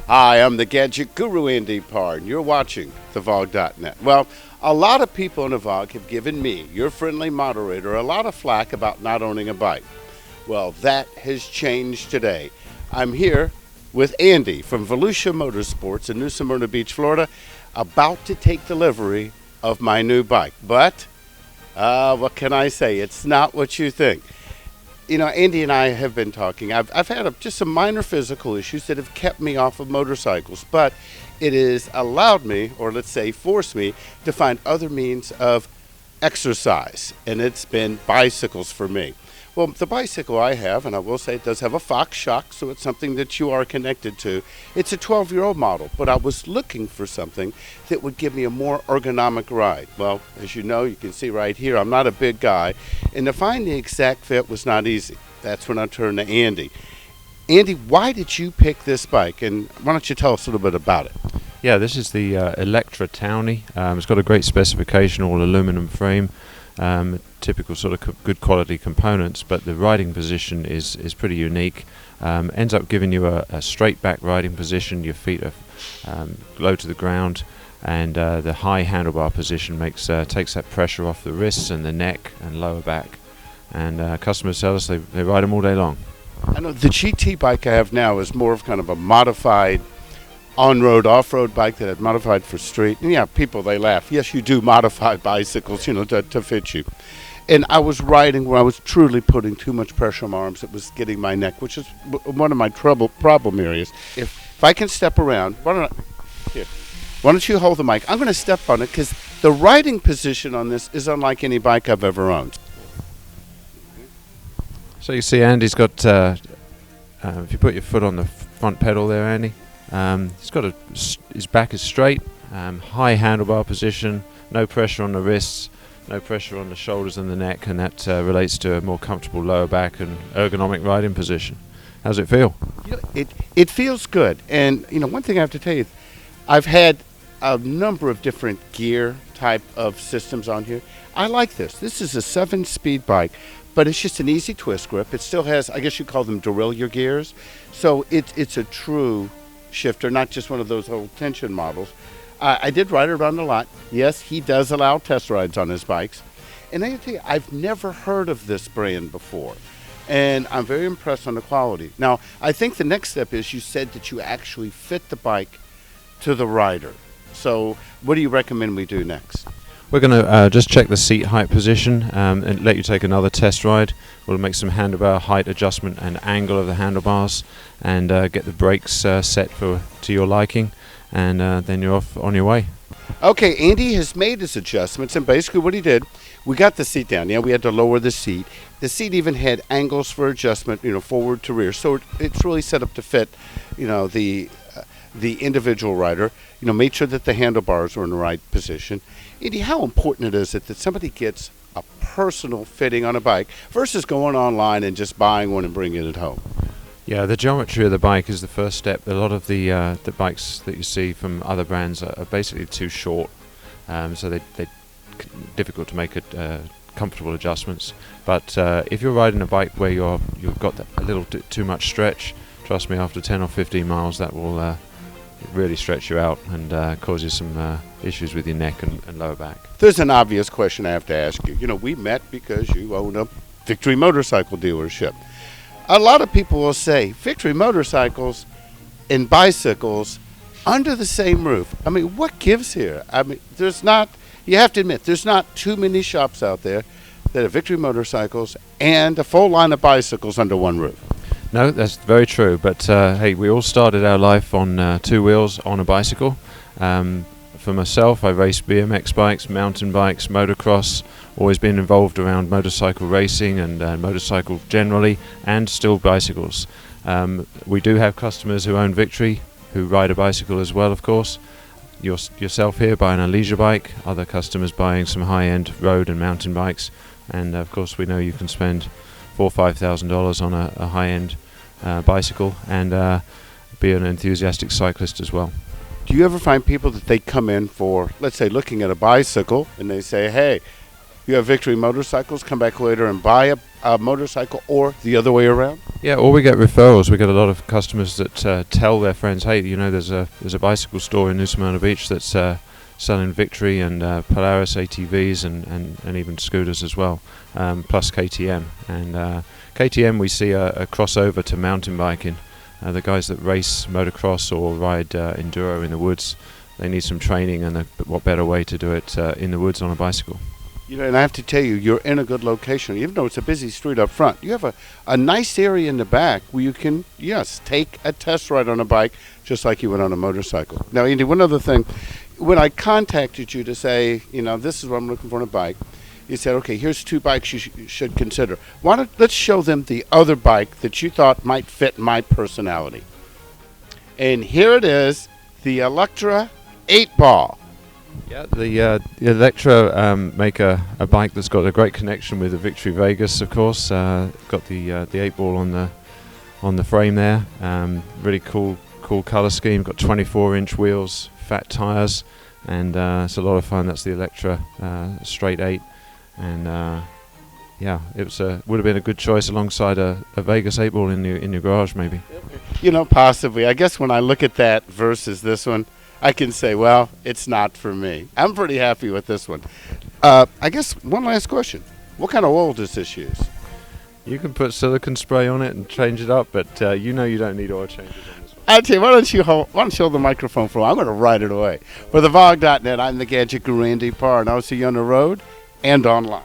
Hi, I'm the Gadget Guru Andy Parr, and you're watching TheVog.net. Well, a lot of people in the Vog have given me, your friendly moderator, a lot of flack about not owning a bike. Well, that has changed today. I'm here with Andy from Volusia Motorsports in New Smyrna Beach, Florida, about to take delivery of my new bike. But, what can I say? It's not what you think. You know, Andy and I have been talking. I've had just some minor physical issues that have kept me off of motorcycles, but it has allowed me, or let's say forced me, to find other means of exercise, and it's been bicycles for me. Well, the bicycle I have, and I will say it does have a Fox shock, so it's something that you are connected to. It's a 12-year-old model, but I was looking for something that would give me a more ergonomic ride. Well, as you know, you can see right here, I'm not a big guy, and to find the exact fit was not easy. That's when I turned to Andy. Andy, why did you pick this bike, and why don't you tell us a little bit about it? Yeah, this is the Electra Townie. It's got a great specification, all aluminum frame. Typical sort of good quality components, but the riding position is pretty unique. Ends up giving you a straight back riding position. Your feet are low to the ground, and the high handlebar position takes that pressure off the wrists and the neck and lower back. And customers tell us they ride them all day long. I know the GT bike I have now is more of kind of a modified on-road, off-road bike that I've modified for street. And yeah, people, they laugh. Yes, you do modify bicycles, you know, to fit you. And I was riding where I was truly putting too much pressure on my arms. It was getting my neck, which is one of my problem areas. If I can step around, why don't you hold the mic? I'm going to step on it because the riding position on this is unlike any bike I've ever owned. So you see Andy's got, if you put your foot on the front pedal there, Andy, he's got his back is straight, high handlebar position, no pressure on the wrists, no pressure on the shoulders and the neck, and that relates to a more comfortable lower back and ergonomic riding position. How's it feel? It feels good. And you know, one thing I have to tell you, I've had a number of different gear type of systems on here. I like this. This is a 7-speed bike, but it's just an easy twist grip. It still has, I guess you call them derailleur gears. So it's a true shifter, not just one of those old tension models. I did ride it around a lot. Yes, he does allow test rides on his bikes. And I tell you, I've never heard of this brand before. And I'm very impressed on the quality. Now, I think the next step is you said that you actually fit the bike to the rider. So what do you recommend we do next? We're going to just check the seat height position and let you take another test ride. We'll make some handlebar height adjustment and angle of the handlebars, and get the brakes set to your liking, and then you're off on your way. Okay, Andy has made his adjustments, and basically what he did, we got the seat down. Yeah, we had to lower the seat. The seat even had angles for adjustment, you know, forward to rear. So it's really set up to fit, you know, the individual rider. You know, made sure that the handlebars were in the right position. Andy, how important is it that somebody gets a personal fitting on a bike versus going online and just buying one and bringing it home? Yeah, the geometry of the bike is the first step. A lot of the bikes that you see from other brands are basically too short, so they're difficult to make comfortable adjustments. But if you're riding a bike where you've got a little too much stretch, trust me, after 10 or 15 miles, that will really stretch you out and cause you some issues with your neck and lower back. There's an obvious question I have to ask you. You know, we met because you own a Victory motorcycle dealership. A lot of people will say Victory motorcycles and bicycles under the same roof. I mean, what gives here? I mean, you have to admit, there's not too many shops out there that have Victory motorcycles and a full line of bicycles under one roof. No, that's very true. But hey, we all started our life on 2 wheels on a bicycle. For myself, I raced BMX bikes, mountain bikes, motocross, always been involved around motorcycle racing and motorcycle generally, and still bicycles. We do have customers who own Victory, who ride a bicycle as well, of course. Yourself here buying a leisure bike, other customers buying some high-end road and mountain bikes, and of course we know you can spend $4,000 or $5,000 on a high-end bicycle and be an enthusiastic cyclist as well. Do you ever find people that they come in for, let's say, looking at a bicycle, and they say, hey, You have Victory motorcycles come back later and buy a motorcycle, or the other way around? Yeah, or we get referrals. We get a lot of customers that tell their friends, hey, there's a bicycle store in New Smyrna Beach that's selling Victory and Polaris ATVs and even scooters as well, plus KTM. And KTM, we see a crossover to mountain biking. The guys that race motocross or ride enduro in the woods, they need some training, and what better way to do it in the woods on a bicycle. And I have to tell you, you're in a good location. Even though it's a busy street up front, you have a nice area in the back where you can, yes, take a test ride on a bike just like you would on a motorcycle. Now, Andy, one other thing. When I contacted you to say, this is what I'm looking for on a bike, you said, okay, here's 2 bikes you should consider. Let's show them the other bike that you thought might fit my personality. And here it is, the Electra 8-ball. Yeah, the Electra make a bike that's got a great connection with the Victory Vegas, of course. Got the 8-ball on the frame there. Really cool color scheme. Got 24-inch wheels, fat tires, and it's a lot of fun. That's the Electra Straight 8, and it would have been a good choice alongside a Vegas 8-ball in your garage, maybe. Possibly. I guess when I look at that versus this one, I can say, well, it's not for me. I'm pretty happy with this one. I guess one last question. What kind of oil does this use? You can put silicone spray on it and change it up, but you don't need oil changes on this one. I tell you, why don't you hold the microphone for a while? I'm going to ride it away. For the Vog.net, I'm the Gadget Guru, Andy Parr, and I'll see you on the road and online.